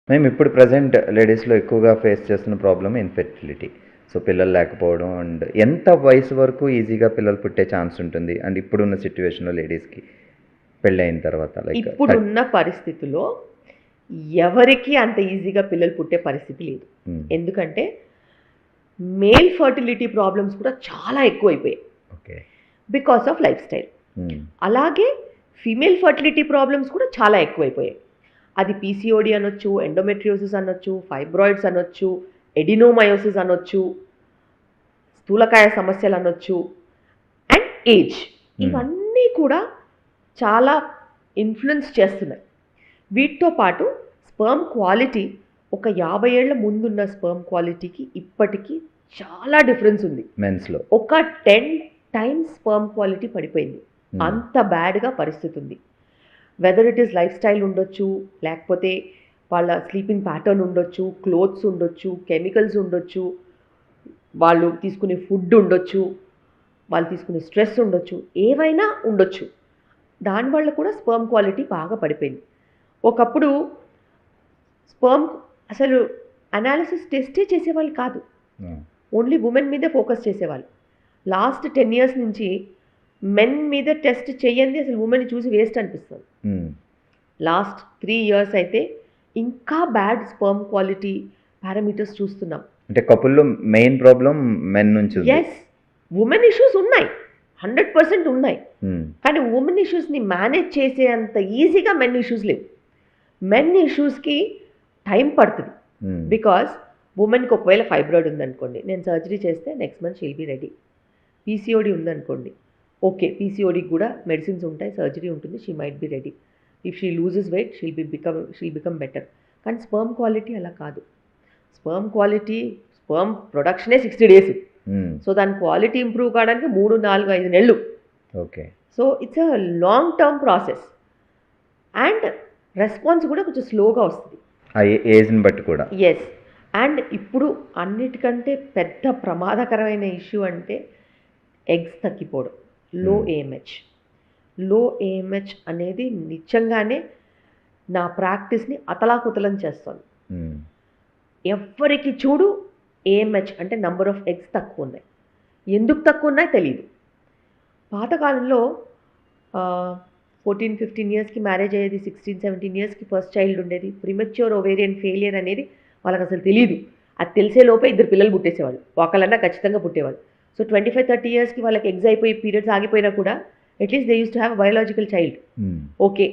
మేము ఇప్పుడు ప్రజెంట్ లేడీస్లో ఎక్కువగా ఫేస్ చేస్తున్న ప్రాబ్లమ్ ఇన్ఫెర్టిలిటీ. సో పిల్లలు లేకపోవడం అండ్ ఎంత వయసు వరకు ఈజీగా పిల్లలు పుట్టే ఛాన్స్ ఉంటుంది అండ్ ఇప్పుడున్న సిచ్యువేషన్లో లేడీస్కి పెళ్ళైన తర్వాత లైక్ ఇప్పుడున్న పరిస్థితిలో ఎవరికి అంత ఈజీగా పిల్లలు పుట్టే పరిస్థితి లేదు. ఎందుకంటే మేల్ ఫర్టిలిటీ ప్రాబ్లమ్స్ కూడా చాలా ఎక్కువైపోయాయి okay because of lifestyle. అలాగే ఫీమేల్ ఫర్టిలిటీ ప్రాబ్లమ్స్ కూడా చాలా ఎక్కువైపోయాయి. అది పీసీఓడి అనొచ్చు, ఎండోమెట్రియోసిస్ అనొచ్చు, ఫైబ్రాయిడ్స్ అనొచ్చు, ఎడినోమయోసిస్ అనొచ్చు, స్థూలకాయ సమస్యలు అనొచ్చు అండ్ ఏజ్. ఇవన్నీ కూడా చాలా ఇన్ఫ్లుయెన్స్ చేస్తున్నాయి. వీటితో పాటు స్పర్మ్ క్వాలిటీ ఒక 50 ఏళ్ల ముందున్న స్పర్మ్ క్వాలిటీకి ఇప్పటికీ చాలా డిఫరెన్స్ ఉంది. మెన్స్లో ఒక 10 టైమ్స్ స్పర్మ్ క్వాలిటీ పడిపోయింది. అంత బ్యాడ్గా పరిస్థితి ఉంది. Whether it is life style ఉండొచ్చు, లేకపోతే వాళ్ళ స్లీపింగ్ ప్యాటర్న్ ఉండొచ్చు, క్లోత్స్ ఉండొచ్చు, కెమికల్స్ ఉండొచ్చు, వాళ్ళు తీసుకునే ఫుడ్ ఉండొచ్చు, వాళ్ళు తీసుకునే స్ట్రెస్ ఉండొచ్చు, ఏవైనా ఉండొచ్చు. దానివల్ల కూడా స్పర్మ్ క్వాలిటీ బాగా పడిపోయింది. ఒకప్పుడు స్పర్మ్ అసలు అనాలిసిస్ టెస్టే చేసేవాళ్ళు కాదు, ఓన్లీ ఉమెన్ మీదే ఫోకస్ చేసేవాళ్ళు. లాస్ట్ 10 years నుంచి మెన్ మీద టెస్ట్ చేయండి అసలు ఉమెన్ చూసి వేస్ట్ అనిపిస్తుంది. లాస్ట్ 3 years అయితే ఇంకా బ్యాడ్ స్పర్మ్ క్వాలిటీ పారామీటర్స్ చూస్తున్నాం. అంటే కపుల్లో మెయిన్ ప్రాబ్లం మెన్ నుంచి. ఎస్, ఉమెన్ ఇష్యూస్ ఉన్నాయి, 100% ఉన్నాయి. కానీ ఉమెన్ ఇష్యూస్ని మేనేజ్ చేసే అంత ఈజీగా మెన్ ఇష్యూస్ లేవు. మెన్ ఇష్యూస్కి టైం పడుతుంది. బికాస్ ఉమెన్కి ఒకవేళ ఫైబ్రాయిడ్ ఉందనుకోండి, నేను సర్జరీ చేస్తే next month she'll be ready. PCOD ఉందనుకోండి, ఓకే పీసీఓడికి కూడా మెడిసిన్స్ ఉంటాయి, సర్జరీ ఉంటుంది, she might be ready. If she loses weight she'll become better. కానీ స్పర్మ్ క్వాలిటీ అలా కాదు. స్పర్మ్ ప్రొడక్షనే 60 days. సో దాని క్వాలిటీ ఇంప్రూవ్ కావడానికి 3, 4, 5 నెలలు. Okay. So it's a long term process and response కూడా కొంచెం స్లోగా వస్తుంది ఏజ్ని బట్టి కూడా. ఎస్. అండ్ ఇప్పుడు అన్నిటికంటే పెద్ద ప్రమాదకరమైన ఇష్యూ అంటే ఎగ్స్ తగ్గిపోవడం, లో ఏఎంహెచ్ అనేది నిజంగానే నా ప్రాక్టీస్ని అతలాకుతలం చేస్తుంది. ఎవరికి చూడు ఏఎంహెచ్ అంటే నంబర్ ఆఫ్ ఎగ్స్ తక్కువ ఉన్నాయి. ఎందుకు తక్కువ ఉన్నాయో తెలియదు. పాతకాలంలో 14-15 yearsకి మ్యారేజ్ అయ్యేది, 16-17 yearsకి ఫస్ట్ చైల్డ్ ఉండేది. ప్రిమెచ్యూర్ ఓవేరియన్ ఫెయిలియర్ అనేది వాళ్ళకి అసలు తెలియదు. అది తెలిసే లోపే 2 పిల్లలు పుట్టేసేవాళ్ళు, ఒకళ్ళన్నా ఖచ్చితంగా పుట్టేవాళ్ళు. సో 25-30 yearsకి వాళ్ళకి ఎగ్స్ అయిపోయి పీరియడ్స్ ఆగిపోయినా కూడా at least they used to have biological child. Okay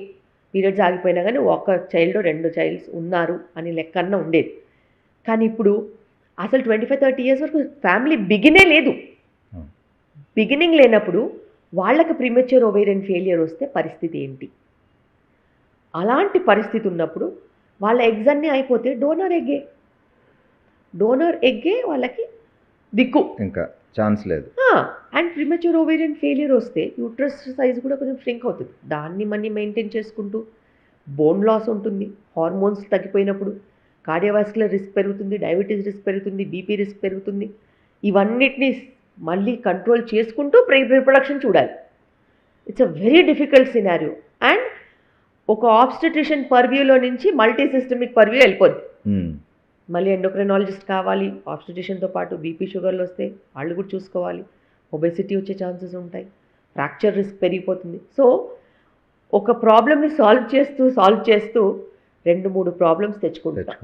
periods ఆగిపోయినా కానీ ఒక చైల్డ్ 2 చైల్డ్స్ ఉన్నారు అని లెక్కన్నా ఉండేది. కానీ ఇప్పుడు అసలు 25-30 years వరకు ఫ్యామిలీ బిగినింగ్ లేనప్పుడు వాళ్ళకి ప్రీమెచ్యూర్ ఓవేరియన్ ఫెయిలియర్ వస్తే పరిస్థితి ఏంటి? అలాంటి పరిస్థితి ఉన్నప్పుడు వాళ్ళ ఎగ్స్ అన్నీ అయిపోతే డోనర్ ఎగ్గే వాళ్ళకి దిక్కు, ఇంకా ఛాన్స్ లేదు. అండ్ ప్రీమెచ్యూర్ ఓవేరియన్ ఫెయిలియర్ వస్తే యూట్రస్ సైజ్ కూడా కొంచెం ష్రింక్ అవుతుంది. దాన్ని మనీ మెయింటైన్ చేసుకుంటూ బోన్ లాస్ ఉంటుంది, హార్మోన్స్ తగ్గిపోయినప్పుడు కార్డియోవాస్కులర్ రిస్క్ పెరుగుతుంది, డయాబెటీస్ రిస్క్ పెరుగుతుంది, బీపీ రిస్క్ పెరుగుతుంది. ఇవన్నిటినీ మళ్ళీ కంట్రోల్ చేసుకుంటూ రీప్రొడక్షన్ చూడాలి. It's a very difficult scenario. And ఒక ఆబ్స్టెట్రిషియన్ పర్వ్యూలో నుంచి మల్టీ సిస్టమిక్ పర్వ్యూ వెళ్ళిపోద్ది. మళ్ళీ ఎండోక్రైనాలజిస్ట్ కావాలి, ఆబ్స్టెట్రిషియన్తో పాటు బీపీ షుగర్లు వస్తే వాళ్ళు కూడా చూసుకోవాలి, ఒబెసిటీ వచ్చే ఛాన్సెస్ ఉంటాయి, ఫ్రాక్చర్ రిస్క్ పెరిగిపోతుంది. సో ఒక ప్రాబ్లమ్ని సాల్వ్ చేస్తూ 2-3 ప్రాబ్లమ్స్ తెచ్చుకుంటాం.